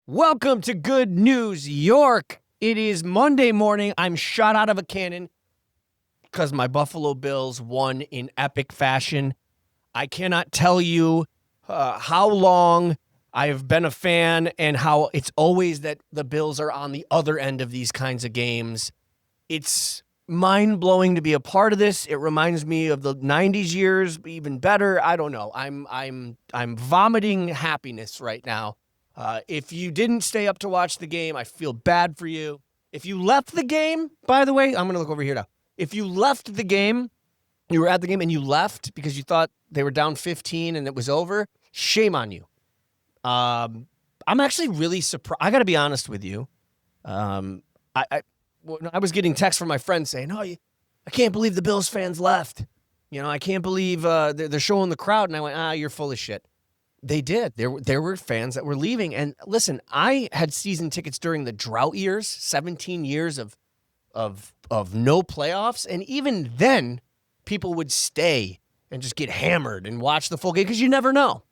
Welcome to Good News York. It is Monday morning. I'm shot out of a cannon because my Buffalo Bills won in epic fashion. I cannot tell you how long I have been a fan and how it's always that the Bills are on the other end of these kinds of games. It's mind-blowing to be a part of this. It reminds me of the 90s years, even better. I don't know. I'm vomiting happiness right now. If you didn't stay up to watch the game, I feel bad for you. If you left the game, by the way, I'm going to look over here now. If you left the game, you were at the game and you left because you thought they were down 15 and it was over, shame on you. I'm actually really surprised. I got to be honest with you. I was getting texts from my friends saying, "Oh, I can't believe the Bills fans left. You know, I can't believe they're showing the crowd." And I went, "You're full of shit." They did. There were fans that were leaving. And listen, I had season tickets during the drought years, 17 years of no playoffs. And even then, people would stay and just get hammered and watch the full game because you never know.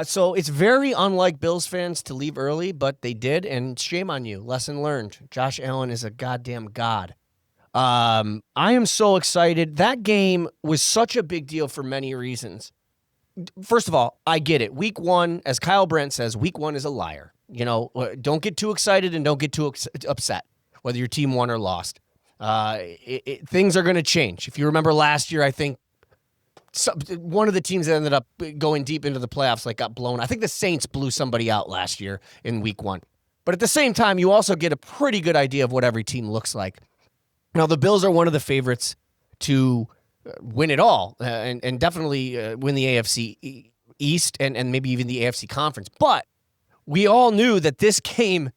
So it's very unlike Bills fans to leave early, but they did. And shame on you. Lesson learned. Josh Allen is a goddamn god. I am so excited. That game was such a big deal for many reasons. First of all, I get it. Week one, as Kyle Brandt says, week one is a liar. You know, don't get too excited and don't get too upset, whether your team won or lost. Things are going to change. If you remember last year, I think one of the teams that ended up going deep into the playoffs got blown. I think the Saints blew somebody out last year in week one. But at the same time, you also get a pretty good idea of what every team looks like. Now, the Bills are one of the favorites to win it all and definitely win the AFC East and maybe even the AFC Conference. But we all knew that this game,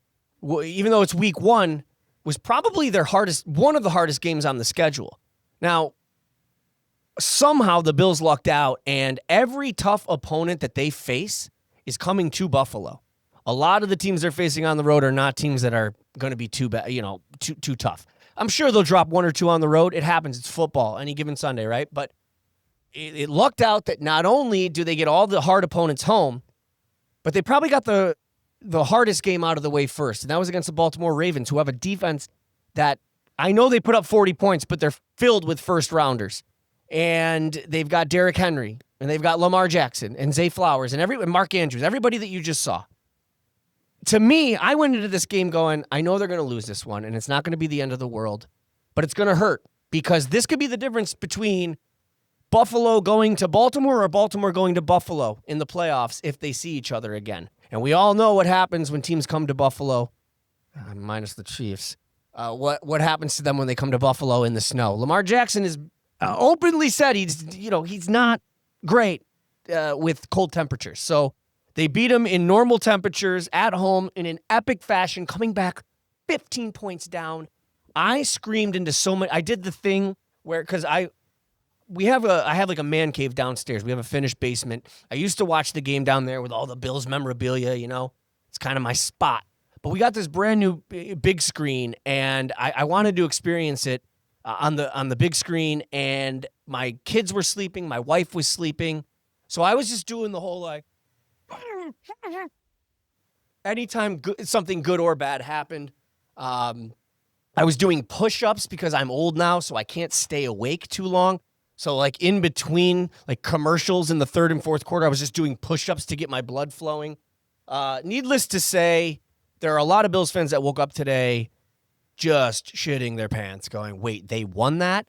even though it's week one, was probably one of the hardest games on the schedule. Now, somehow the Bills lucked out, and every tough opponent that they face is coming to Buffalo. A lot of the teams they're facing on the road are not teams that are going to be too bad, too tough. I'm sure they'll drop one or two on the road. It happens. It's football any given Sunday, right? But it lucked out that not only do they get all the hard opponents home, but they probably got the hardest game out of the way first. And that was against the Baltimore Ravens, who have a defense that I know they put up 40 points, but they're filled with first-rounders. And they've got Derrick Henry, and they've got Lamar Jackson, and Zay Flowers, and Mark Andrews, everybody that you just saw. To me, I went into this game going, I know they're going to lose this one, and it's not going to be the end of the world, but it's going to hurt because this could be the difference between Buffalo going to Baltimore or Baltimore going to Buffalo in the playoffs if they see each other again. And we all know what happens when teams come to Buffalo, minus the Chiefs. What happens to them when they come to Buffalo in the snow? Lamar Jackson has openly said he's not great with cold temperatures. So they beat him in normal temperatures at home in an epic fashion, coming back 15 points down. I screamed into so much. I did the thing where, because I have like a man cave downstairs. We have a finished basement. I used to watch the game down there with all the Bills memorabilia, It's kind of my spot. But we got this brand new big screen, and I wanted to experience it on the big screen, and my kids were sleeping. My wife was sleeping. So I was just doing the whole anytime something good or bad happened, I was doing push-ups because I'm old now, so I can't stay awake too long. So in between commercials in the third and fourth quarter, I was just doing push-ups to get my blood flowing. Needless to say, there are a lot of Bills fans that woke up today just shitting their pants going, wait, they won that?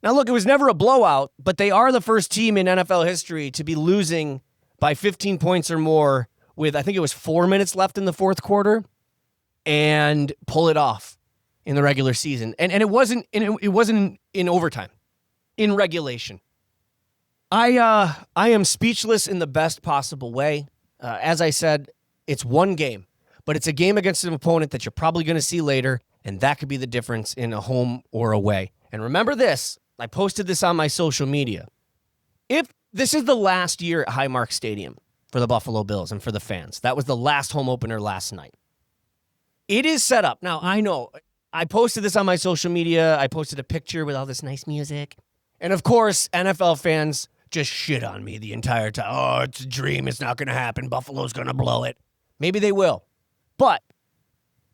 Now, look, it was never a blowout, but they are the first team in NFL history to be losing by 15 points or more with, I think it was 4 minutes left in the fourth quarter, and pull it off in the regular season. And it wasn't in overtime, in regulation. I am speechless in the best possible way. As I said, it's one game, but it's a game against an opponent that you're probably going to see later, and that could be the difference in a home or away. And remember this, I posted this on my social media. If this is the last year at Highmark Stadium for the Buffalo Bills and for the fans, that was the last home opener last night. It is set up. Now, I know, I posted this on my social media. I posted a picture with all this nice music. And of course, NFL fans just shit on me the entire time. Oh, it's a dream. It's not going to happen. Buffalo's going to blow it. Maybe they will. But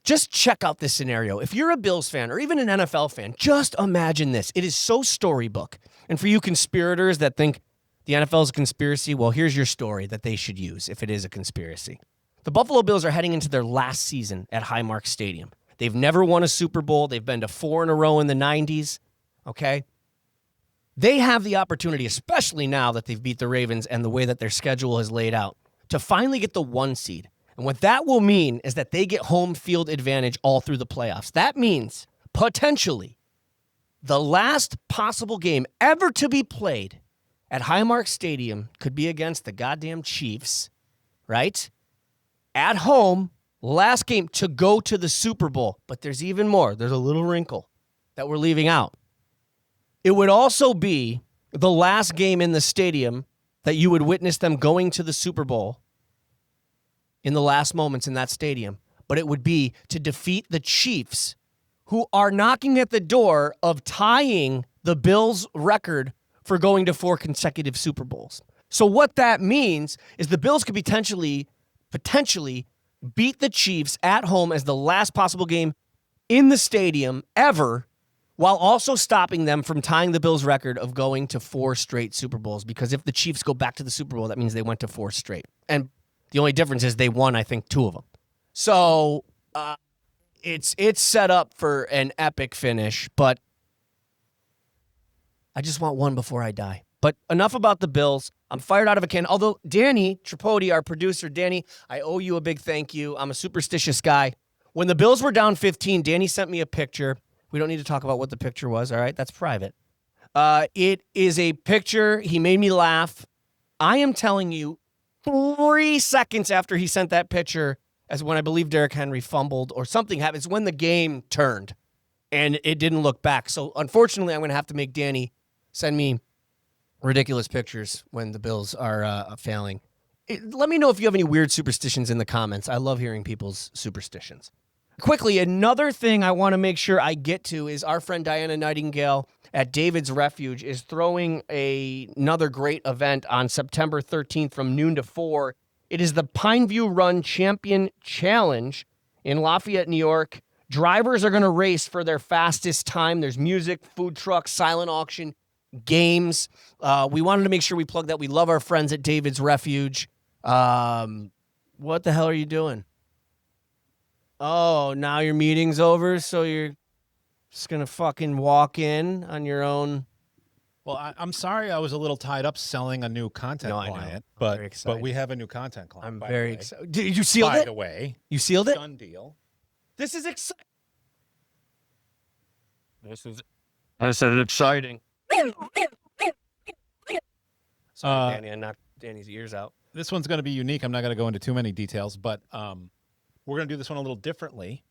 just check out this scenario. If you're a Bills fan or even an NFL fan, just imagine this. It is so storybook. And for you conspirators that think the NFL is a conspiracy, well, here's your story that they should use if it is a conspiracy. The Buffalo Bills are heading into their last season at Highmark Stadium. They've never won a Super Bowl. They've been to 4 in a row in the 90s, okay? They have the opportunity, especially now that they've beat the Ravens and the way that their schedule is laid out, to finally get the 1 seed. And what that will mean is that they get home field advantage all through the playoffs. That means, potentially, the last possible game ever to be played at Highmark Stadium could be against the goddamn Chiefs, right? At home, last game to go to the Super Bowl. But there's even more. There's a little wrinkle that we're leaving out. It would also be the last game in the stadium that you would witness them going to the Super Bowl in the last moments in that stadium. But it would be to defeat the Chiefs, who are knocking at the door of tying the Bills' record for going to 4 consecutive Super Bowls. So what that means is the Bills could potentially beat the Chiefs at home as the last possible game in the stadium ever, while also stopping them from tying the Bills' record of going to 4 straight Super Bowls. Because if the Chiefs go back to the Super Bowl, that means they went to 4 straight. And the only difference is they won, I think, 2 of them. So it's set up for an epic finish, but I just want one before I die. But enough about the Bills. I'm fired out of a can. Although Danny Tripodi, our producer, Danny, I owe you a big thank you. I'm a superstitious guy. When the Bills were down 15, Danny sent me a picture. We don't need to talk about what the picture was, all right? That's private. It is a picture. He made me laugh. I am telling you, 3 seconds after he sent that picture, as when I believe Derrick Henry fumbled or something happened, it's when the game turned and it didn't look back. So unfortunately, I'm going to have to make Danny send me ridiculous pictures when the Bills are failing. Let me know if you have any weird superstitions in the comments. I love hearing people's superstitions. Quickly, another thing I want to make sure I get to is our friend Diana Nightingale at David's Refuge is throwing another great event on September 13th from noon to 4. It is the Pineview Run Champion Challenge in Lafayette, New York. Drivers are going to race for their fastest time. There's music, food trucks, silent auction, games. We wanted to make sure we plug that. We love our friends at David's Refuge. What the hell are you doing? Oh, now your meeting's over, so you're just going to fucking walk in on your own. Well, I'm sorry I was a little tied up selling a new content client, but we have a new content client. I'm very excited. Did you seal it? By the way. You sealed it? Done deal. This is exciting. This is exciting. Sorry, Danny, I knocked Danny's ears out. This one's going to be unique. I'm not going to go into too many details, but we're going to do this one a little differently.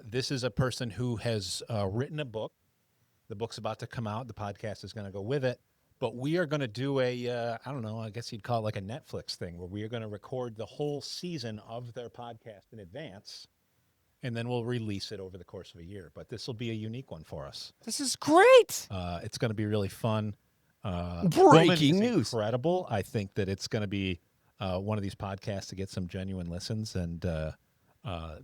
This is a person who has written a book. The book's about to come out. The podcast is going to go with it. But we are going to do I don't know, I guess you'd call it like a Netflix thing, where we are going to record the whole season of their podcast in advance, and then we'll release it over the course of a year. But this will be a unique one for us. This is great. It's going to be really fun. Breaking news. Incredible. I think that it's going to be one of these podcasts to get some genuine listens and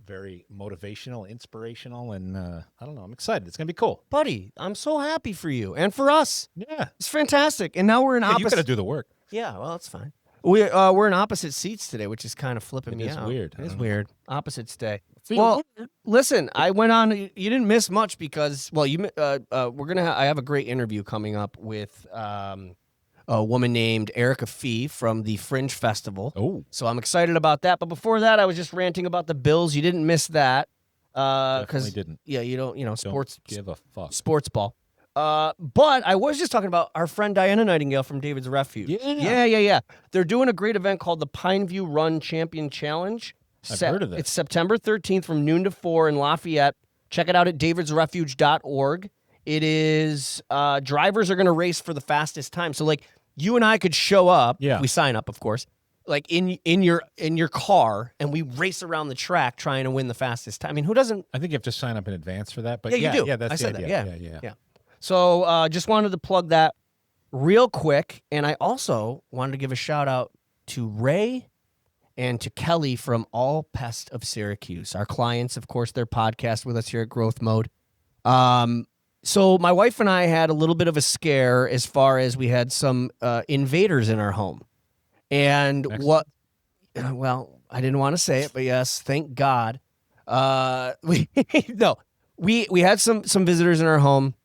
very motivational, inspirational, and I don't know. I'm excited. It's going to be cool. Buddy, I'm so happy for you and for us. Yeah. It's fantastic. And now we're in opposite. You got to do the work. Yeah, well, that's fine. We're in opposite seats today, which is kind of flipping me out. It's weird. It is weird. Opposites day. Well, listen, I went on. You didn't miss much because, well, we're gonna. I have a great interview coming up with a woman named Erica Fee from the Fringe Festival. Oh, so I'm excited about that. But before that, I was just ranting about the Bills. You didn't miss that. Definitely didn't. Yeah, you don't. Sports. Don't give a fuck. Sports ball. But I was just talking about our friend Diana Nightingale from David's Refuge. Yeah. They're doing a great event called the Pineview Run Champion Challenge. I've heard of it. It's September 13th from noon to 4 in Lafayette. Check it out at davidsrefuge.org. It is, drivers are going to race for the fastest time. So, like, you and I could show up. Yeah. We sign up, of course. Like, in your car, and we race around the track trying to win the fastest time. I mean, who doesn't? I think you have to sign up in advance for that. But yeah, you do. Yeah, that's I said the that. idea. Yeah. So just wanted to plug that real quick. And I also wanted to give a shout out to Ray and to Kelly from All Pest of Syracuse. Our clients, of course, their podcast with us here at Growth Mode. So my wife and I had a little bit of a scare as far as we had some invaders in our home. And Excellent. well, I didn't want to say it, but yes, thank God. We had some visitors in our home.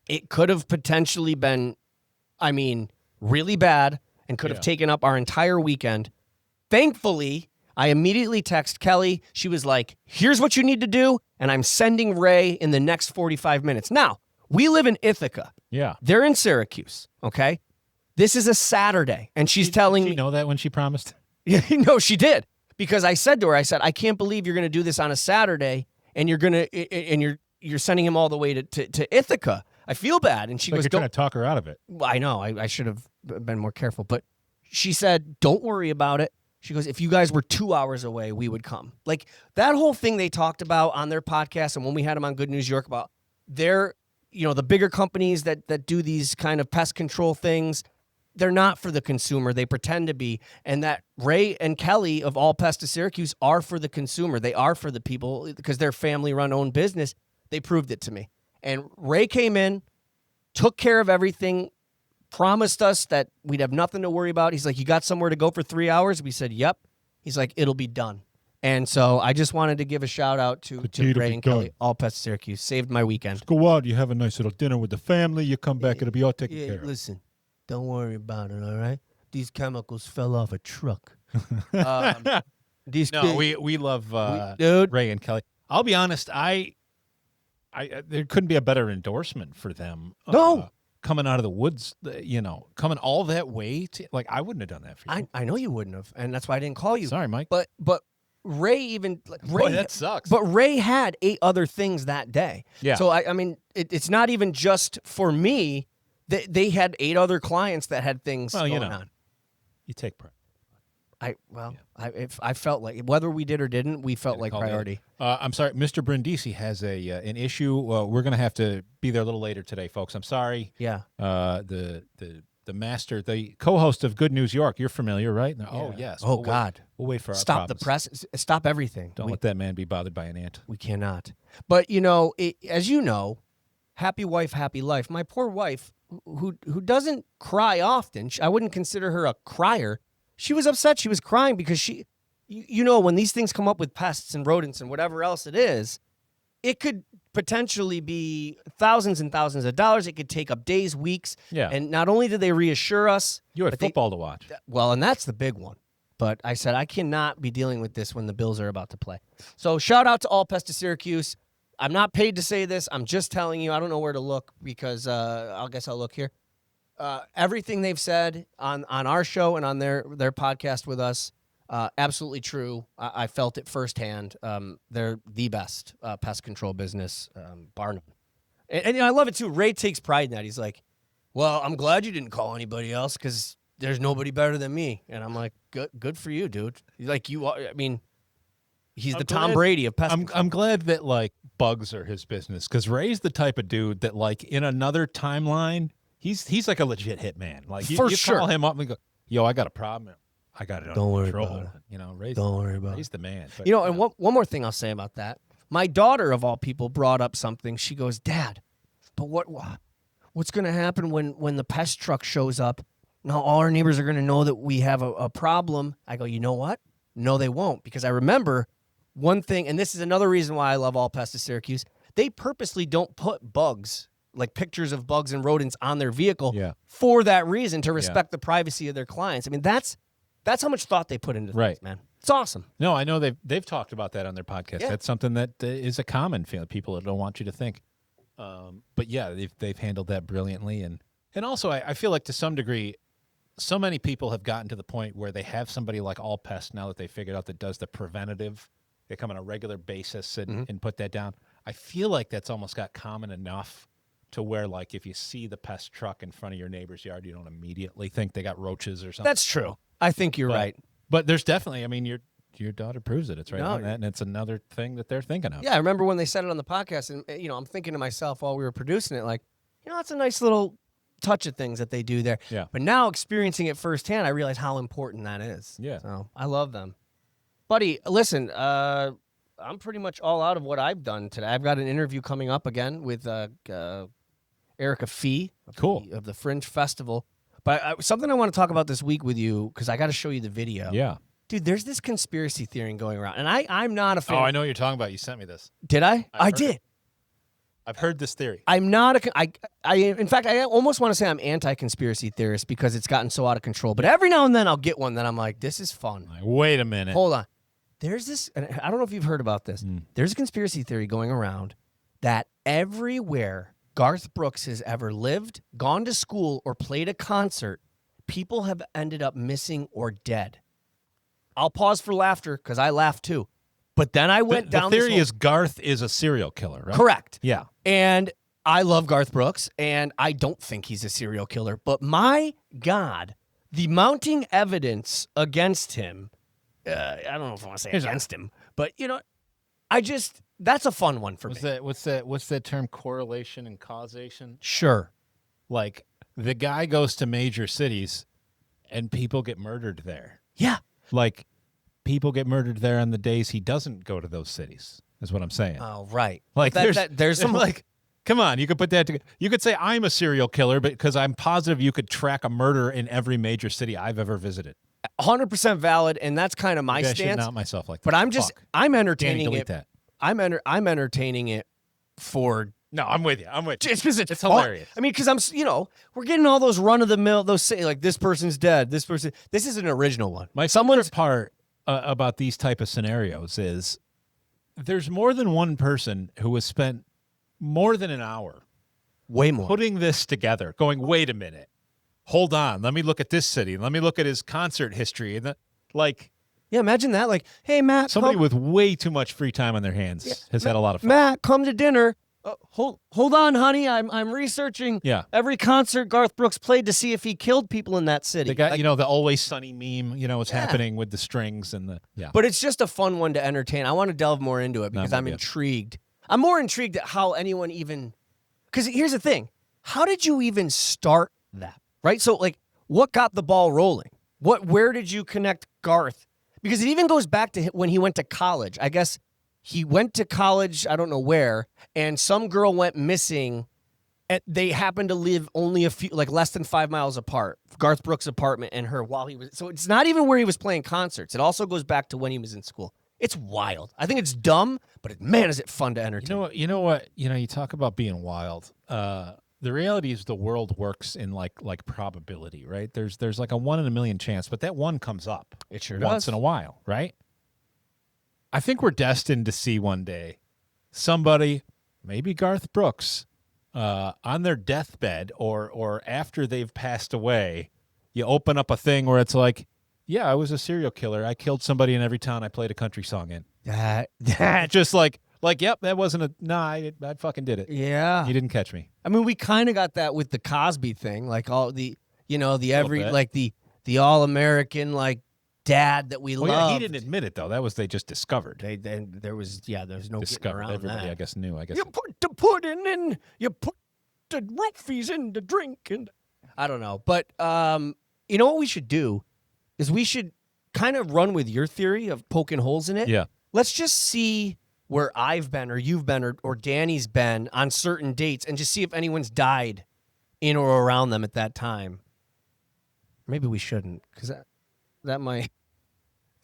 It could have potentially been, really bad and could have taken up our entire weekend. Thankfully, I immediately text Kelly. She was like, here's what you need to do, and I'm sending Ray in the next 45 minutes. Now, we live in Ithaca. Yeah. They're in Syracuse, okay? This is a Saturday, and she's telling me... Did she know that when she promised? No, she did. Because I said to her, I can't believe you're going to do this on a Saturday, and you're sending him all the way to Ithaca. I feel bad. And she goes, you're trying to talk her out of it. Well, I know. I should have been more careful. But she said, don't worry about it. She goes, if you guys were 2 hours away, we would come. Like, that whole thing they talked about on their podcast and when we had them on Good News York about their, the bigger companies that do these kind of pest control things, they're not for the consumer. They pretend to be. And that Ray and Kelly of All Pest of Syracuse are for the consumer. They are for the people because they're family-run owned business. They proved it to me. And Ray came in, took care of everything, promised us that we'd have nothing to worry about. He's like, you got somewhere to go for 3 hours? We said, yep. He's like, it'll be done. And so I just wanted to give a shout out to Ray and Kelly, All Pest Syracuse. Saved my weekend. Just go out, you have a nice little dinner with the family, you come back, it'll be all taken care of. Listen, don't worry about it, all right? These chemicals fell off a truck. We love Ray and Kelly. I'll be honest, I there couldn't be a better endorsement for them. No. Coming out of the woods, coming all that way I wouldn't have done that for you. I know you wouldn't have, and that's why I didn't call you. Sorry, Mike. But Ray even Boy, that sucks. But Ray had 8 other things that day. Yeah. So it's not even just for me. They had 8 other clients that had things going on. You take pride. I felt like whether we did or didn't, we felt like priority. I'm sorry, Mr. Brindisi has an issue. We're going to have to be there a little later today, folks. I'm sorry. Yeah. The master, the co-host of Good News York. You're familiar, right? Yeah. Oh yes. Oh God. We'll wait for our stop problems. the press. Stop everything. Don't let that man be bothered by an ant. We cannot. But as you know, happy wife, happy life. My poor wife, who doesn't cry often. I wouldn't consider her a crier. She was upset. She was crying because when these things come up with pests and rodents and whatever else it is, it could potentially be thousands and thousands of dollars. It could take up days, weeks. Yeah. And not only did they reassure us. You had football to watch. Well, and that's the big one. But I said, I cannot be dealing with this when the Bills are about to play. So shout out to All Pest of Syracuse. I'm not paid to say this. I'm just telling you. I don't know where to look because I guess I'll look here. Everything they've said on our show and on their podcast with us, absolutely true. I felt it firsthand. They're the best pest control business, bar none. And I love it too. Ray takes pride in that. He's like, well, I'm glad you didn't call anybody else because there's nobody better than me. And I'm like, good for you, dude. Like he's the Tom Brady of pest control. I'm glad that bugs are his business because Ray's the type of dude that in another timeline. He's like a legit hitman. You sure. Call him up and go, yo, I got a problem. I got it under control. Don't worry about it. Ray's the man. But, and one more thing I'll say about that. My daughter, of all people, brought up something. She goes, Dad, but what's going to happen when the pest truck shows up? Now all our neighbors are going to know that we have a problem. I go, you know what? No, they won't. Because I remember one thing, and this is another reason why I love All Pest of Syracuse. They purposely don't put bugs, like pictures of bugs and rodents on their vehicle for that reason, to respect the privacy of their clients. I mean, that's how much thought they put into things, man. It's awesome. No, I know they've talked about that on their podcast. Yeah. That's something that is a common feeling. People don't want you to think. But yeah, they've handled that brilliantly. And also I feel like to some degree, so many people have gotten to the point where they have somebody like All Pest now that they figured out that does the preventative. They come on a regular basis and put that down. I feel like that's almost got common enough to where, if you see the pest truck in front of your neighbor's yard, you don't immediately think they got roaches or something. That's true. I think you're right. But there's definitely, your daughter proves it. It's right on that, and it's another thing that they're thinking of. Yeah, I remember when they said it on the podcast, and, I'm thinking to myself while we were producing it, that's a nice little touch of things that they do there. Yeah. But now experiencing it firsthand, I realize how important that is. Yeah. So I love them. Buddy, listen, I'm pretty much all out of what I've done today. I've got an interview coming up again with Erica Fee of the Fringe Festival. But something I want to talk about this week with you, because I got to show you the video. Yeah. Dude, there's this conspiracy theory going around, and I'm not a fan. Oh, I know what you're talking about. You sent me this. Did I? I did. I've heard this theory. I'm not in fact, I almost want to say I'm anti-conspiracy theorist because it's gotten so out of control. But every now and then I'll get one that I'm like, this is fun. Like, wait a minute. Hold on. There's this, and I don't know if you've heard about this. There's a conspiracy theory going around that everywhere Garth Brooks has ever lived, gone to school, or played a concert, people have ended up missing or dead. I'll pause for laughter because I laughed too. But then I went down. The theory is Garth is a serial killer, right? Correct. Yeah. And I love Garth Brooks, and I don't think he's a serial killer. But my God, the mounting evidence against him, I don't know if I want to say against him, but, that's a fun one for me. What's that term, correlation and causation? Sure. Like, the guy goes to major cities, and people get murdered there. Yeah. Like, people get murdered there on the days he doesn't go to those cities, is what I'm saying. Oh, right. Like, there's some like, come on, you could put that together. You could say I'm a serial killer, but because I'm positive you could track a murder in every major city I've ever visited. 100% valid, and that's kind of my Maybe stance. I should not myself like that. But I'm entertaining Danny, delete it. that. I'm entertaining it for. No, I'm with you. Just because it's hilarious. I mean, because we're getting all those run of the mill, those say like this person's dead, this is an original one. My favorite part about these type of scenarios is there's more than one person who has spent more than an hour way more putting this together, going, wait a minute, hold on, let me look at this city, let me look at his concert history, and yeah, imagine that. Like, hey, Matt, somebody with way too much free time on their hands has had a lot of fun. Matt, come to dinner. Hold on, honey. I'm researching every concert Garth Brooks played to see if he killed people in that city. They got the Always Sunny meme. What's happening with the strings and the But it's just a fun one to entertain. I want to delve more into it because I'm intrigued. I'm more intrigued at how anyone even. Because here's the thing: how did you even start that? Right. So what got the ball rolling? Where did you connect Garth? Because it even goes back to when he went to college. I guess he went to college, I don't know where, and some girl went missing, and they happened to live only a few, less than 5 miles apart. Garth Brooks' apartment and her while he was. So it's not even where he was playing concerts. It also goes back to when he was in school. It's wild. I think it's dumb, but man, is it fun to entertain. You know what? You talk about being wild. The reality is the world works in like probability, right? There's like a 1 in a million chance, but that one comes up. It sure once does. in a while, right? I think we're destined to see one day somebody, maybe Garth Brooks, on their deathbed or after they've passed away, you open up a thing where it's like, yeah, I was a serial killer. I killed somebody in every town I played a country song in. That just like, yep, that wasn't I fucking did it. Yeah. You didn't catch me. I mean, we kind of got that with the Cosby thing, like all the all-American, dad that we loved. Yeah, he didn't admit it, though. That was, they just discovered. There's no discovered. Getting around Everybody, that. I guess, knew. I guess You put the pudding in, you put the roofies in the drink, and I don't know. But you know what we should do is we should kind of run with your theory of poking holes in it. Yeah. Let's just see where I've been or you've been or Danny's been on certain dates and just see if anyone's died in or around them at that time. Maybe we shouldn't, because that might...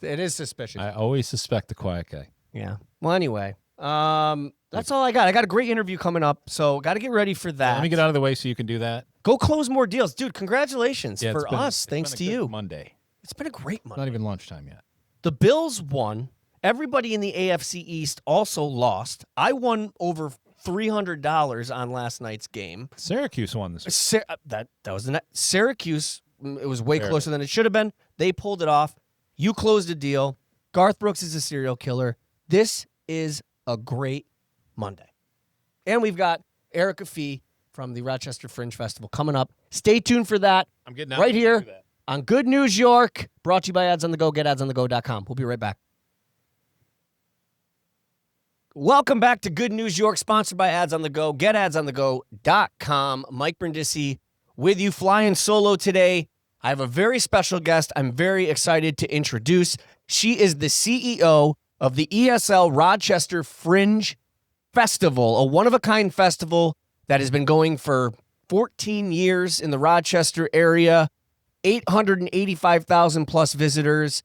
It is suspicious. I always suspect the quiet guy. Yeah. Well, anyway, that's all I got. I got a great interview coming up, so got to get ready for that. Let me get out of the way so you can do that. Go close more deals. Dude, congratulations for us. Thanks to you. Monday. It's been a great Monday. Not even lunchtime yet. The Bills won. Everybody in the AFC East also lost. I won over $300 on last night's game. Syracuse won this week. That was the night. Syracuse, it was way closer than it should have been. They pulled it off. You closed a deal. Garth Brooks is a serial killer. This is a great Monday. And we've got Erica Fee from the Rochester Fringe Festival coming up. Stay tuned for that. I'm getting out right here on Good News York, brought to you by Ads on the Go, getadsonthego.com. We'll be right back. Welcome back to Good News York, sponsored by Ads on the Go, getadsonthego.com. Mike Brindisi with you, flying solo today. I have a very special guest I'm very excited to introduce. She is the CEO of the ESL Rochester Fringe Festival, a one-of-a-kind festival that has been going for 14 years in the Rochester area, 885,000 plus visitors.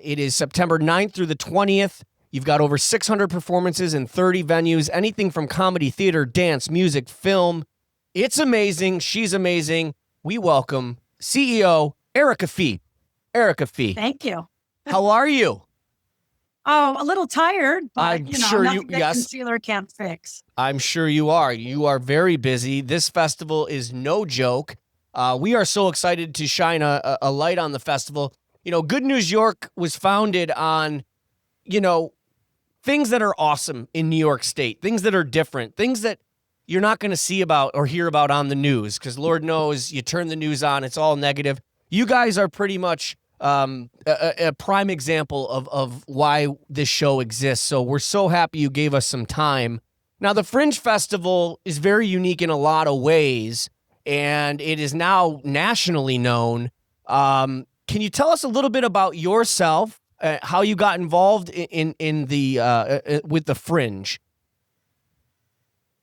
It is September 9th through the 20th. You've got over 600 performances in 30 venues, anything from comedy, theater, dance, music, film. It's amazing. She's amazing. We welcome CEO Erica Fee. Erica Fee. Thank you. How are you? Oh, a little tired, but I'm sure nothing that yes. concealer can't fix. I'm sure you are. You are very busy. This festival is no joke. We are so excited to shine a light on the festival. You know, Good News York was founded on, things that are awesome in New York State, things that are different, things that you're not going to see about or hear about on the news, because Lord knows you turn the news on, it's all negative. You guys are pretty much a prime example of why this show exists. So we're so happy you gave us some time. Now, the Fringe Festival is very unique in a lot of ways, and it is now nationally known. Can you tell us a little bit about yourself, how you got involved in the with the Fringe?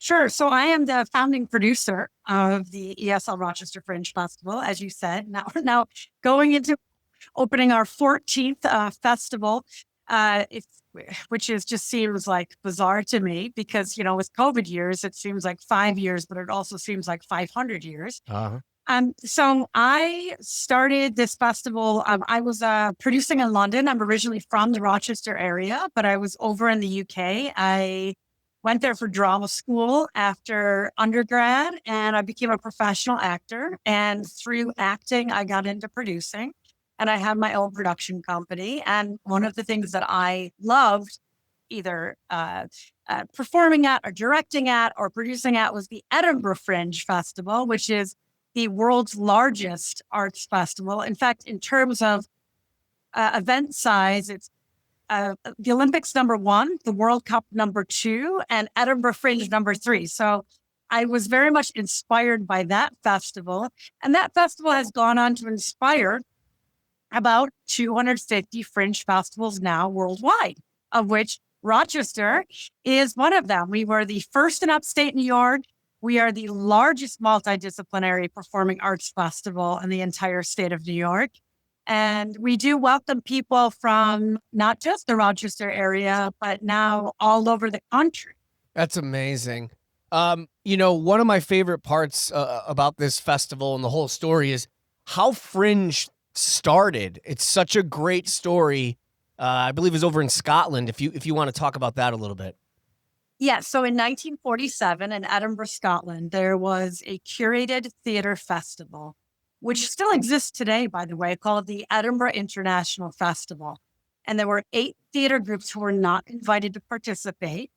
Sure. So I am the founding producer of the ESL Rochester Fringe Festival, as you said. Now we're going into opening our 14th festival, which just seems like bizarre to me because, with COVID years, it seems like 5 years, but it also seems like 500 years. Uh-huh. So I started this festival. I was producing in London. I'm originally from the Rochester area, but I was over in the UK. I went there for drama school after undergrad, and I became a professional actor. And through acting, I got into producing, and I had my own production company. And one of the things that I loved, either performing at or directing at or producing at, was the Edinburgh Fringe Festival, which is the world's largest arts festival. In fact, in terms of event size, it's the Olympics #1, the World Cup #2, and Edinburgh Fringe #3. So I was very much inspired by that festival. And that festival has gone on to inspire about 250 fringe festivals now worldwide, of which Rochester is one of them. We were the first in upstate New York. We are the largest multidisciplinary performing arts festival in the entire state of New York. And we do welcome people from not just the Rochester area, but now all over the country. That's amazing. One of my favorite parts about this festival and the whole story is how Fringe started. It's such a great story. I believe it was over in Scotland, if you want to talk about that a little bit. Yeah, so in 1947 in Edinburgh, Scotland, there was a curated theater festival, which still exists today, by the way, called the Edinburgh International Festival. And there were 8 theater groups who were not invited to participate.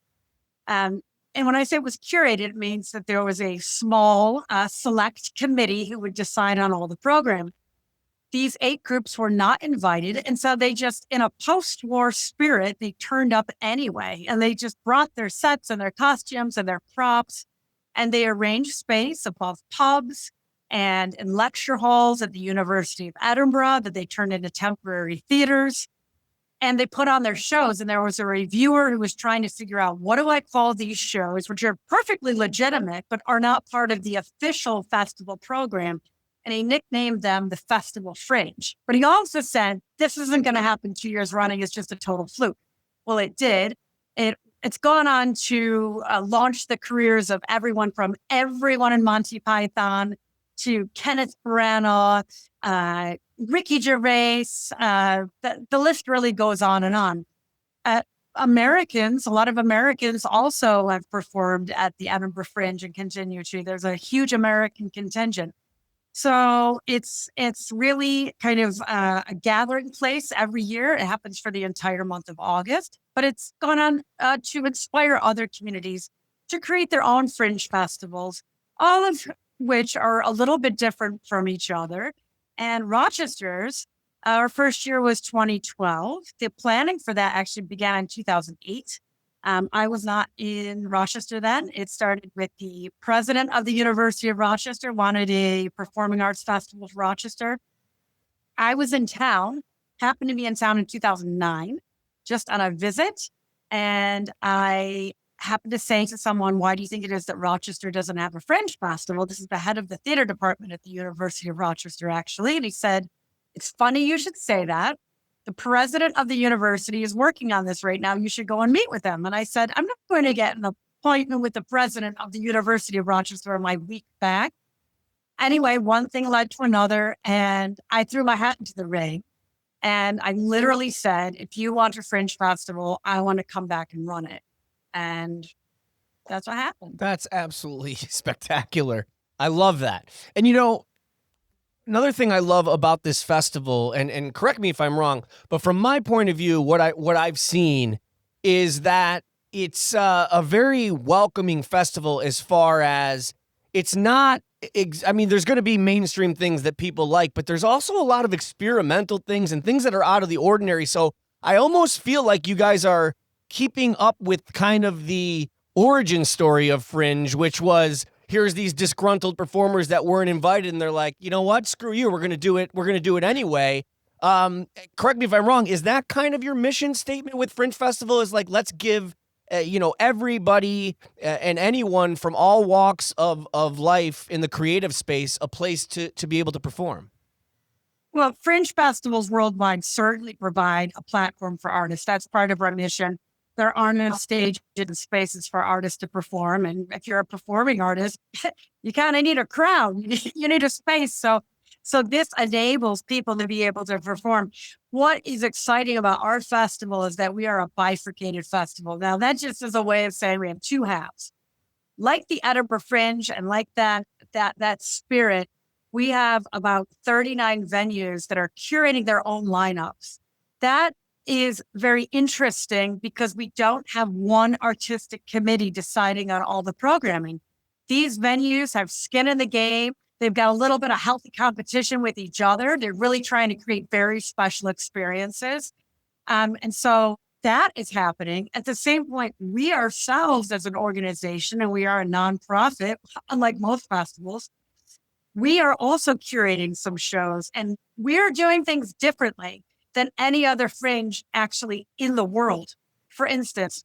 And when I say it was curated, it means that there was a small select committee who would decide on all the program. These 8 groups were not invited. And so they just, in a post-war spirit, they turned up anyway. And they just brought their sets and their costumes and their props. And they arranged space above pubs and in lecture halls at the University of Edinburgh that they turned into temporary theaters. And they put on their shows. And there was a reviewer who was trying to figure out, what do I call these shows, which are perfectly legitimate, but are not part of the official festival program. And he nicknamed them the Festival Fringe. But he also said, this isn't going to happen 2 years running. It's just a total fluke. Well, it did. It's gone on to launch the careers of everyone in Monty Python to Kenneth Branagh, Ricky Gervais. The list really goes on and on. A lot of Americans also have performed at the Edinburgh Fringe and continue to. There's a huge American contingent. So it's really kind of a gathering place every year. It happens for the entire month of August, but it's gone on to inspire other communities to create their own fringe festivals, all of which are a little bit different from each other. And Rochester's, our first year was 2012. The planning for that actually began in 2008. I was not in Rochester then. It started with the president of the University of Rochester wanted a performing arts festival for Rochester. I was in town, happened to be in town in 2009, just on a visit. And I happened to say to someone, why do you think it is that Rochester doesn't have a Fringe Festival? This is the head of the theater department at the University of Rochester, actually. And he said, it's funny you should say that. The president of the university is working on this right now. You should go and meet with them. And I said, I'm not going to get an appointment with the president of the University of Rochester on my week back. Anyway, one thing led to another, and I threw my hat into the ring. And I literally said, if you want a Fringe Festival, I want to come back and run it. And that's what happened. That's absolutely spectacular. I love that. And another thing I love about this festival, and correct me if I'm wrong, but from my point of view, what I've seen is that it's a very welcoming festival as far as it's not. I mean, there's going to be mainstream things that people like, but there's also a lot of experimental things and things that are out of the ordinary. So I almost feel like you guys are keeping up with kind of the origin story of Fringe, which was, here's these disgruntled performers that weren't invited, and they're like, you know what, screw you, we're going to do it. We're going to do it anyway. Correct me if I'm wrong. Is that kind of your mission statement with Fringe Festival, is like, let's give everybody and anyone from all walks of life in the creative space a place to be able to perform? Well, Fringe festivals worldwide certainly provide a platform for artists. That's part of our mission. There aren't enough stages and spaces for artists to perform. And if you're a performing artist, you kind of need a crowd. You need a space. So this enables people to be able to perform. What is exciting about our festival is that we are a bifurcated festival. Now, that just is a way of saying we have two halves. Like the Edinburgh Fringe and like that spirit, we have about 39 venues that are curating their own lineups. That is very interesting because we don't have one artistic committee deciding on all the programming. These venues have skin in the game. They've got a little bit of healthy competition with each other. They're really trying to create very special experiences. And so that is happening. At the same point, we ourselves as an organization, and we are a nonprofit, unlike most festivals, we are also curating some shows, and we're doing things differently than any other Fringe actually in the world. For instance,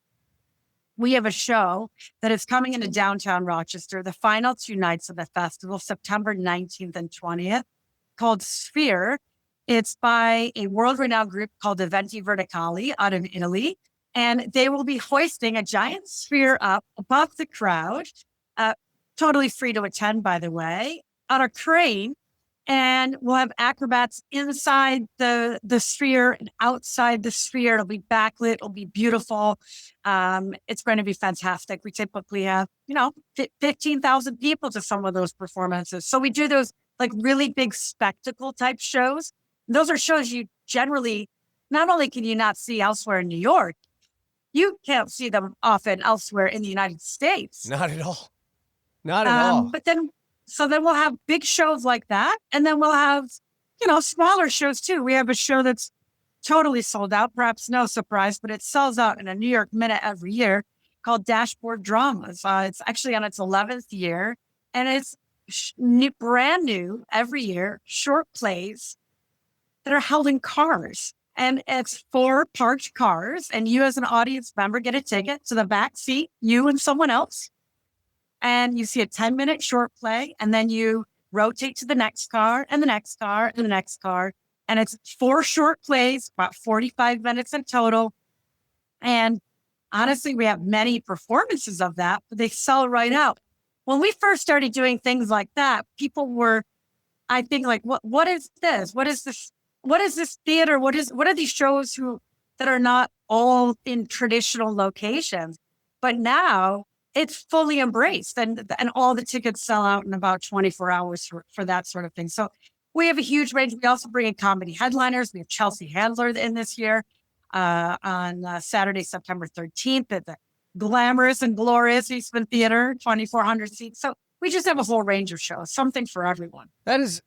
we have a show that is coming into downtown Rochester, the final 2 nights of the festival, September 19th and 20th, called Sphere. It's by a world-renowned group called Eventi Verticali out of Italy. And they will be hoisting a giant sphere up above the crowd, totally free to attend, by the way, on a crane. And we'll have acrobats inside the sphere and outside the sphere. It'll be backlit. It'll be beautiful. It's going to be fantastic. We typically have, 15,000 people to some of those performances. So we do those like really big spectacle type shows. Those are shows you generally, not only can you not see elsewhere in New York, you can't see them often elsewhere in the United States. Not at all. Not at all. But then we'll have big shows like that. And then we'll have, smaller shows too. We have a show that's totally sold out, perhaps no surprise, but it sells out in a New York minute every year, called Dashboard Dramas. It's actually on its 11th year, and it's brand new every year, short plays that are held in cars. And it's 4 parked cars, and you as an audience member get a ticket to the back seat, you and someone else. And you see a 10-minute short play, and then you rotate to the next car and the next car and the next car. And it's 4 short plays, about 45 minutes in total. And honestly, we have many performances of that, but they sell right out. When we first started doing things like that, people were, I think, like, what is this? What is this? What is this theater? What are these shows that are not all in traditional locations? But now it's fully embraced, and all the tickets sell out in about 24 hours for that sort of thing. So we have a huge range. We also bring in comedy headliners. We have Chelsea Handler in this year on Saturday, September 13th at the glamorous and glorious Eastman Theater, 2,400 seats. So we just have a whole range of shows, something for everyone. That's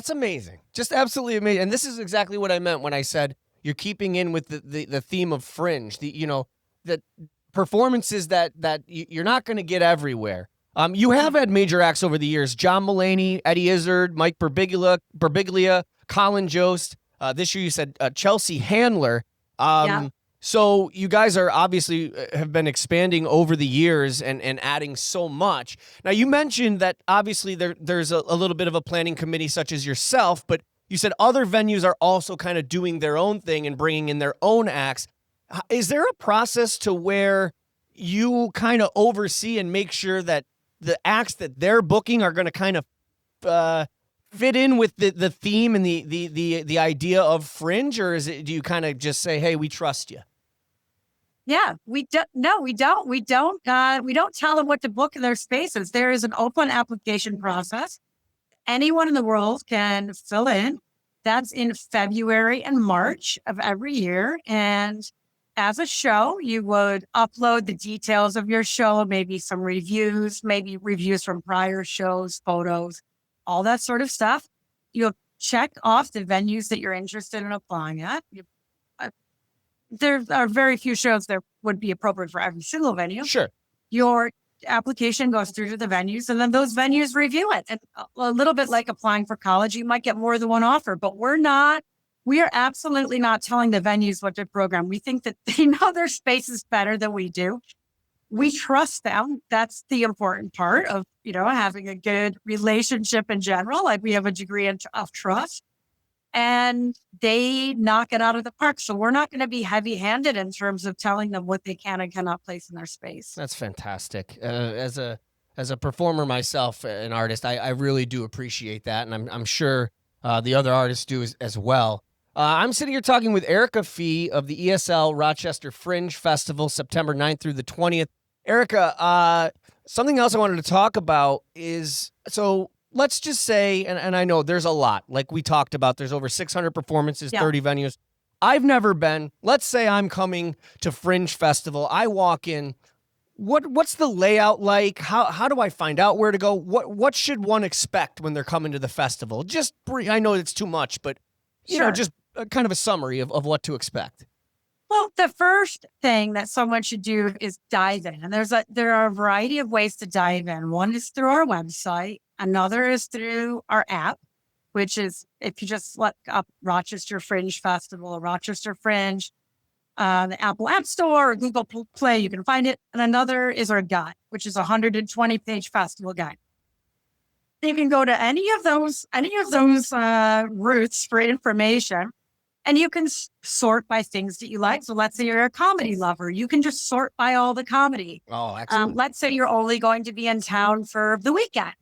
amazing. Just absolutely amazing. And this is exactly what I meant when I said you're keeping in with the theme of Fringe, that performances that you're not going to get everywhere. You have had major acts over the years: John Mulaney, Eddie Izzard, Mike Birbiglia, Colin Jost. This year you said Chelsea Handler. Yeah. So you guys are obviously have been expanding over the years and adding so much. Now you mentioned that obviously there's a little bit of a planning committee such as yourself, but you said other venues are also kind of doing their own thing and bringing in their own acts. Is there a process to where you kind of oversee and make sure that the acts that they're booking are going to kind of fit in with the theme and the idea of Fringe, or do you kind of just say, hey, we trust you? Yeah, we don't. No, we don't. We don't tell them what to book in their spaces. There is an open application process. Anyone in the world can fill in. That's in February and March of every year. And as a show, you would upload the details of your show, maybe some reviews, maybe reviews from prior shows, photos, all that sort of stuff. You'll check off the venues that you're interested in applying at. There are very few shows that would be appropriate for every single venue. Sure. Your application goes through to the venues, and then those venues review it. And a little bit like applying for college, you might get more than one offer, but we are absolutely not telling the venues what to program. We think that they know their spaces better than we do. We trust them. That's the important part of, having a good relationship in general. Like, we have a degree of trust. And they knock it out of the park. So we're not going to be heavy-handed in terms of telling them what they can and cannot place in their space. That's fantastic. As a performer myself, an artist, I really do appreciate that, and I'm sure the other artists do as well. I'm sitting here talking with Erica Fee of the ESL Rochester Fringe Festival, September 9th through the 20th. Erica, something else I wanted to talk about is, so let's just say, and I know there's a lot, like we talked about, there's over 600 performances, 30 venues. I've never been. Let's say I'm coming to Fringe Festival. I walk in. What's the layout like? How do I find out where to go? What should one expect when they're coming to the festival? Just I know it's too much, but just kind of a summary of what to expect. Well, the first thing that someone should do is dive in. And there are a variety of ways to dive in. One is through our website. Another is through our app, which is, if you just look up Rochester Fringe Festival, Rochester Fringe, the Apple App Store or Google Play, you can find it. And another is our guide, which is a 120-page festival guide. You can go to any of those routes for information, and you can sort by things that you like. So let's say you're a comedy lover. You can just sort by all the comedy. Oh, excellent. Let's say you're only going to be in town for the weekend.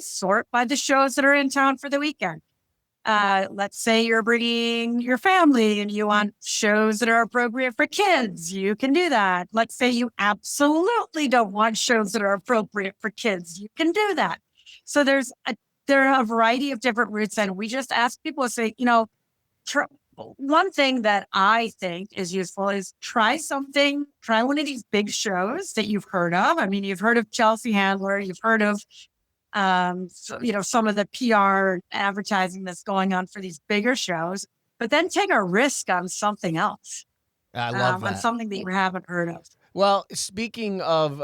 Sort by the shows that are in town for the weekend. Let's say you're bringing your family and you want shows that are appropriate for kids. You can do that. Let's say you absolutely don't want shows that are appropriate for kids. You can do that. So there are a variety of different routes, and we just ask people to say, one thing that I think is useful is try one of these big shows that you've heard of. I mean, you've heard of Chelsea Handler, you've heard of some of the PR advertising that's going on for these bigger shows, but then take a risk on something else. I love that. On something that you haven't heard of. Well, speaking of,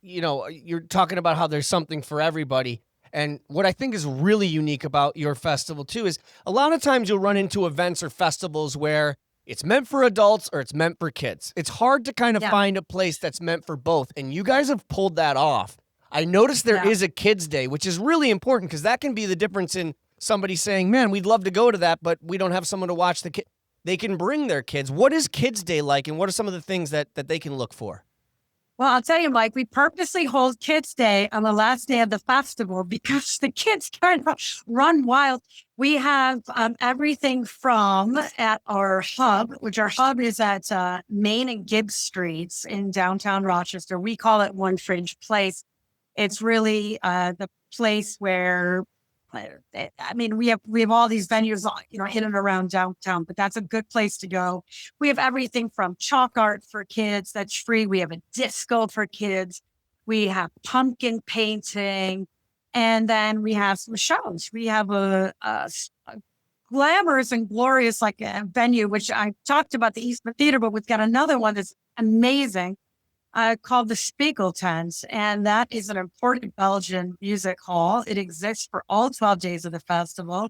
you're talking about how there's something for everybody. And what I think is really unique about your festival too is a lot of times you'll run into events or festivals where it's meant for adults or it's meant for kids. It's hard to kind of find a place that's meant for both. And you guys have pulled that off. I noticed there is a kids' day, which is really important because that can be the difference in somebody saying, man, we'd love to go to that, but we don't have someone to watch the kid. They can bring their kids. What is kids' day like, and what are some of the things that they can look for? Well, I'll tell you, Mike, we purposely hold Kids Day on the last day of the festival because the kids kind of run wild. We have everything from at our hub, which our hub is at Main and Gibbs Streets in downtown Rochester. We call it One Fringe Place. It's really the place where, we have all these venues, in and around downtown, but that's a good place to go. We have everything from chalk art for kids that's free. We have a disco for kids. We have pumpkin painting, and then we have some shows. We have a glamorous and glorious venue, which I talked about, the Eastman Theater, but we've got another one that's amazing. Called the Spiegeltent, and that is an important Belgian music hall. It exists for all 12 days of the festival.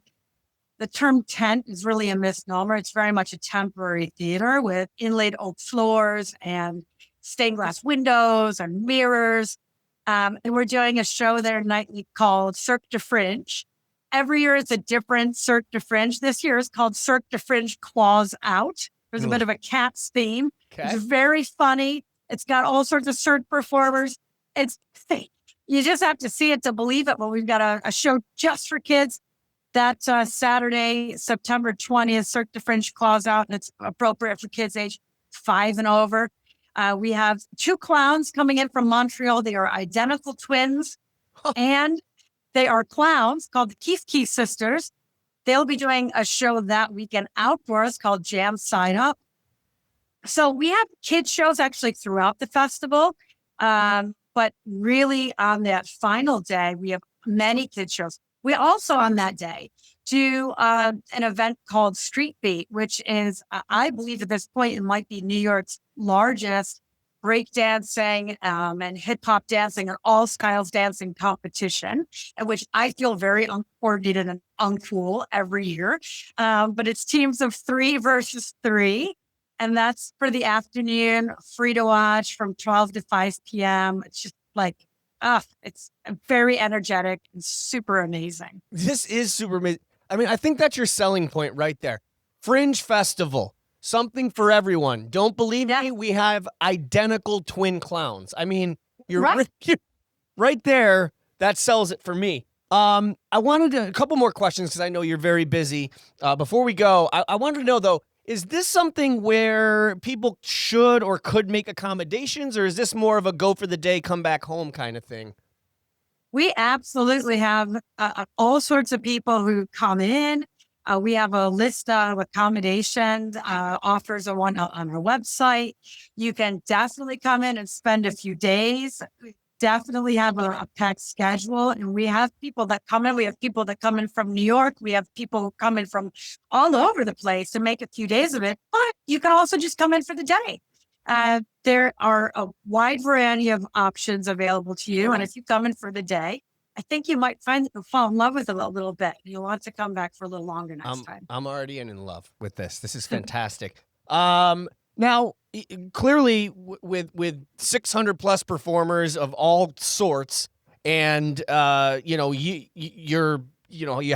the term tent is really a misnomer. It's very much a temporary theater with inlaid oak floors and stained glass windows and mirrors. And we're doing a show there nightly called Cirque du Fringe. Every year it's a different Cirque du Fringe. This year is called Cirque du Fringe Claws Out. There's a bit of a cat's theme. Okay. It's very funny. It's got all sorts of Cirque performers. It's you just have to see it to believe it. But we've got a show just for kids. That's Saturday, September 20th, Cirque du Fringe Claws Out, and it's appropriate for kids age 5 and over. We have 2 clowns coming in from Montreal. They are identical twins, and they are clowns called the Keith Sisters. They'll be doing a show that weekend outdoors called Jam Side Up. So we have kids shows actually throughout the festival, but really on that final day, we have many kids shows. We also on that day do an event called Street Beat, which is, I believe at this point, it might be New York's largest breakdancing and hip hop dancing and all styles dancing competition, in which I feel very uncoordinated and uncool every year. But it's teams of 3 versus 3. And that's for the afternoon, free to watch from 12 to 5 p.m. It's just like, it's very energetic and super amazing. This is super amazing. I mean, I think that's your selling point right there. Fringe Festival, something for everyone. Don't believe me? We have identical twin clowns. I mean, you're right there. That sells it for me. I wanted a couple more questions because I know you're very busy. Before we go, I wanted to know, though, is this something where people should or could make accommodations, or is this more of a go for the day, come back home kind of thing? We absolutely have all sorts of people who come in. We have a list of accommodations, offers on our website. You can definitely come in and spend a few days. We definitely have a packed schedule, and we have people that come in. We have people that come in from New York. We have people coming from all over the place to make a few days of it. But you can also just come in for the day. There are a wide variety of options available to you. And if you come in for the day, I think you might find that you'll fall in love with it a little bit. You'll want to come back for a little longer next time. I'm already in love with this. This is fantastic. Now, clearly, with 600 plus performers of all sorts, and you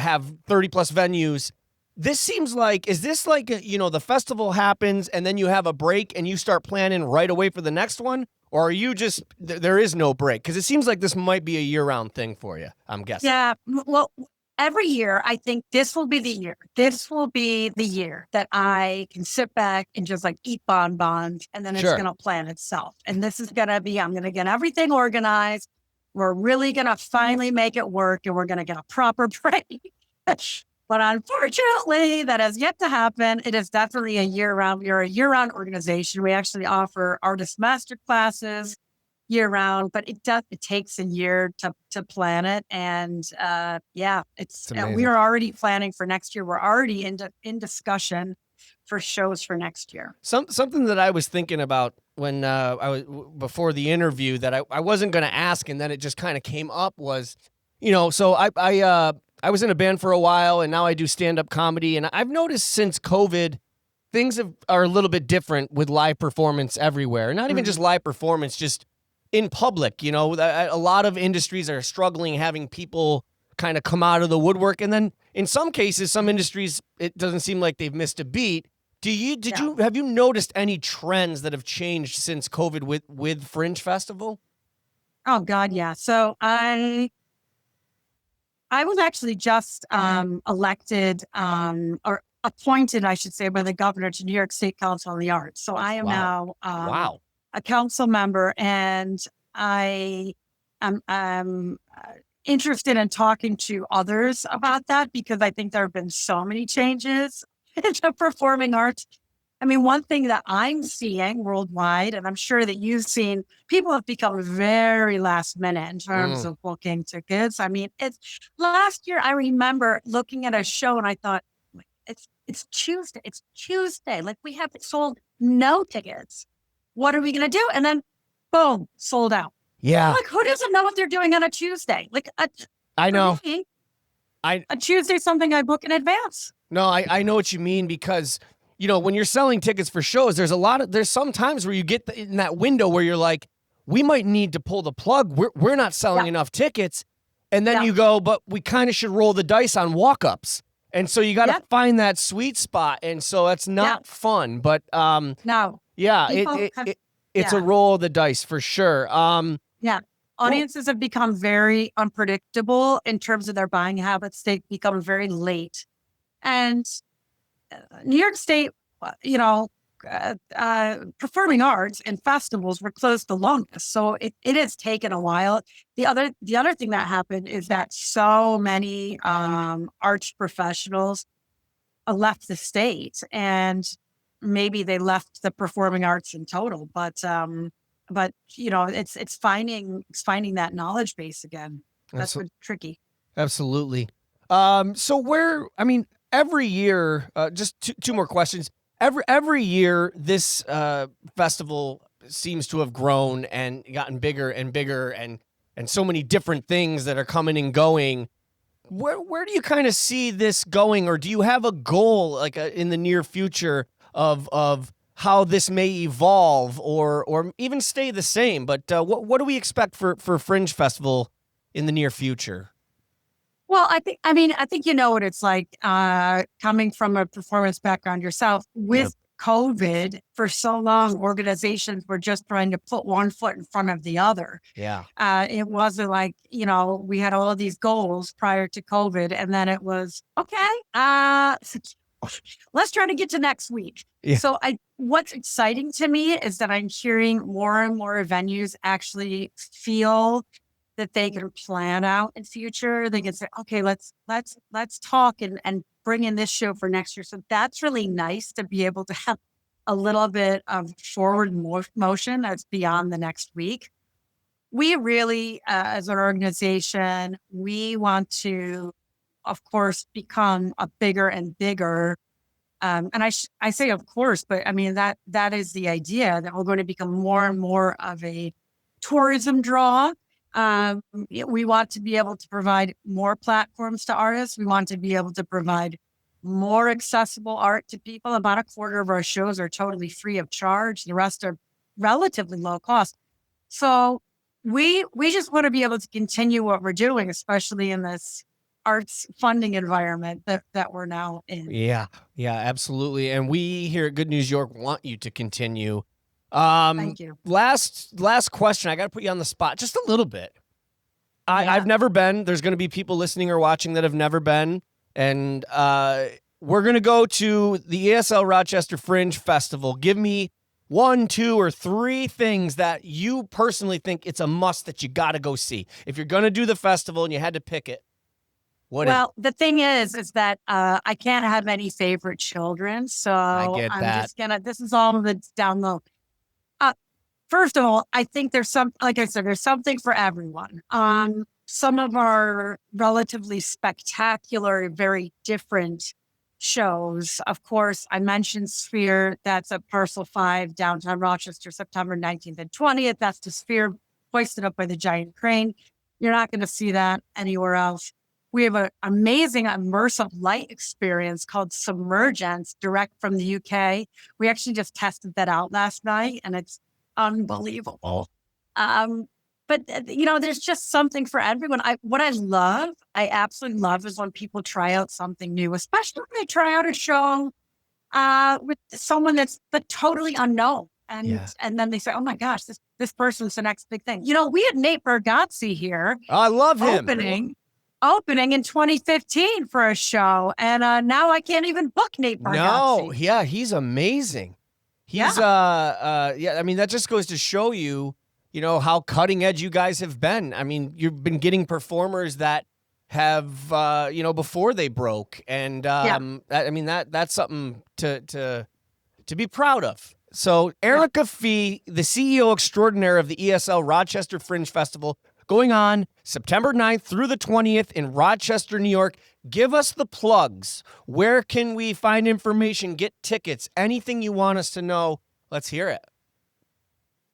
have 30 plus venues. This seems like, is this like the festival happens and then you have a break and you start planning right away for the next one, or are you just there is no break? Because it seems like this might be a year-round thing for you. I'm guessing. Yeah. Well, every year, I think this will be the year. This will be the year that I can sit back and just like eat bonbons, and then it's going to plan itself. And this is going to be, I'm going to get everything organized. We're really going to finally make it work, and we're going to get a proper break. But unfortunately, that has yet to happen. It is definitely a year-round. We're a year-round organization. We actually offer artist master classes year-round, but it takes a year to plan it. And it's we are already planning for next year. We're already in discussion for shows for next year. Something that I was thinking about when I was before the interview that I wasn't going to ask, and then it just kind of came up was, so I was in a band for a while, and now I do stand-up comedy. And I've noticed since COVID, things are a little bit different with live performance everywhere. Not even just live performance, just in public. A lot of industries are struggling having people kind of come out of the woodwork. And then in some cases, some industries, it doesn't seem like they've missed a beat. Have you noticed any trends that have changed since COVID with Fringe Festival? Oh God, yeah. So I was actually just elected or appointed, I should say, by the governor to New York State Council on the Arts. So I am now a council member, and I am interested in talking to others about that, because I think there have been so many changes in the performing arts. I mean, one thing that I'm seeing worldwide, and I'm sure that you've seen, people have become very last minute in terms of booking tickets. I mean, last year, I remember looking at a show and I thought, it's Tuesday. It's Tuesday. Like, we have sold no tickets. What are we going to do? And then, boom, sold out. Yeah. Like, who doesn't know what they're doing on a Tuesday? Like, I know. I A Tuesday's something I book in advance. No, I know what you mean because, when you're selling tickets for shows, there's some times where you get in that window where you're like, we might need to pull the plug. We're not selling enough tickets. And then you go, but we kind of should roll the dice on walk-ups. And so you got to find that sweet spot. And so that's not fun, but, No. yeah, People it's a roll of the dice for sure. Audiences have become very unpredictable in terms of their buying habits. They've become very late. And New York State, performing arts and festivals were closed the longest. So it has taken a while. The other thing that happened is that so many arts professionals left the state, and maybe they left the performing arts in total. But it's finding that knowledge base again. That's what's tricky. Absolutely. So every year, just two more questions. Every year, this festival seems to have grown and gotten bigger and bigger, and so many different things that are coming and going. Where do you kind of see this going, or do you have a goal like in the near future of how this may evolve, or even stay the same? But what do we expect for Fringe Festival in the near future? Well, I think you know what it's like coming from a performance background yourself. With COVID, for so long, organizations were just trying to put one foot in front of the other. Yeah. It wasn't like, we had all of these goals prior to COVID, and then it was, okay, let's try to get to next week. Yeah. So what's exciting to me is that I'm hearing more and more venues actually feel that they can plan out in future. They can say, okay, let's talk and bring in this show for next year. So that's really nice to be able to have a little bit of forward motion that's beyond the next week. We really, as an organization, we want to, of course, become a bigger and bigger. And I say, of course, but I mean, that is the idea, that we're going to become more and more of a tourism draw. We want to be able to provide more platforms to artists. We want to be able to provide more accessible art to people. About a quarter of our shows are totally free of charge. The rest are relatively low cost. So we just want to be able to continue what we're doing, especially in this arts funding environment that we're now in. Yeah, absolutely. And we here at Good News York want you to continue. Thank you. Last question. I got to put you on the spot just a little bit. I've never been. There's going to be people listening or watching that have never been. And we're going to go to the ESL Rochester Fringe Festival. Give me 1, 2, or 3 things that you personally think it's a must that you got to go see. If you're going to do the festival and you had to pick it, the thing is that I can't have any favorite children. So I get that. This is all that's down low. First of all, I think there's something for everyone. Some of our relatively spectacular, very different shows. Of course, I mentioned Sphere. That's at Parcel 5, downtown Rochester, September 19th and 20th. That's the Sphere hoisted up by the giant crane. You're not going to see that anywhere else. We have an amazing immersive light experience called Submergence, direct from the UK. We actually just tested that out last night, and it's unbelievable. But there's just something for everyone. What I absolutely love is when people try out something new, especially when they try out a show with someone that's totally unknown. And then they say, oh my gosh, this person's the next big thing. We had Nate Bargatze here. I love him. Opening in 2015 for a show. And now I can't even book Nate Bargatze. No, yeah, he's amazing. He's I mean, that just goes to show you, how cutting edge you guys have been. I mean, you've been getting performers that have before they broke, and that's something to be proud of. So Erica Fee, the CEO extraordinaire of the ESL Rochester Fringe Festival, going on September 9th through the 20th in Rochester, New York. Give us the plugs. Where can we find information, get tickets, anything you want us to know? Let's hear it.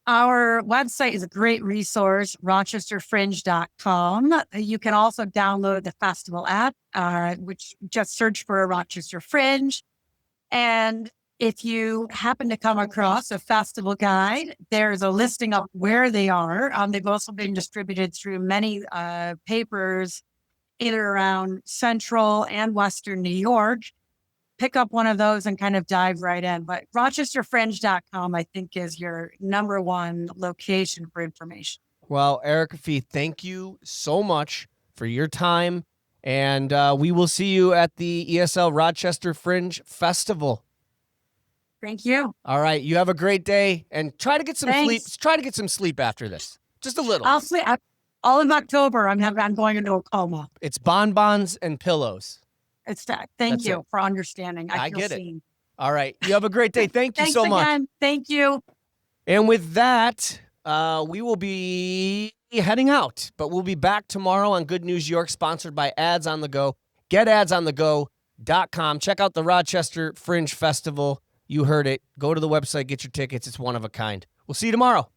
Our website is a great resource, rochesterfringe.com. You can also download the festival app, which just search for Rochester Fringe. And if you happen to come across a festival guide, there's a listing of where they are. They've also been distributed through many papers in and around Central and Western New York. Pick up one of those and kind of dive right in. But rochesterfringe.com, I think, is your number one location for information. Well, Erica Fee, thank you so much for your time. And we will see you at the ESL Rochester Fringe Festival. Thank you. All right. You have a great day and try to get some Thanks. sleep. Try to get some sleep after this. Just a little. I'll sleep. All of October, I'm going into a coma. It's bonbons and pillows. It's that. Thank That's you it. for understanding. I feel get it. seen. All right. You have a great day. Thank you Thanks so much. again. Thank you. And with that, we will be heading out, but we'll be back tomorrow on Good News York, sponsored by Ads on the Go. GetAdsOnTheGo.com. Check out the Rochester Fringe Festival. You heard it. Go to the website, get your tickets. It's one of a kind. We'll see you tomorrow.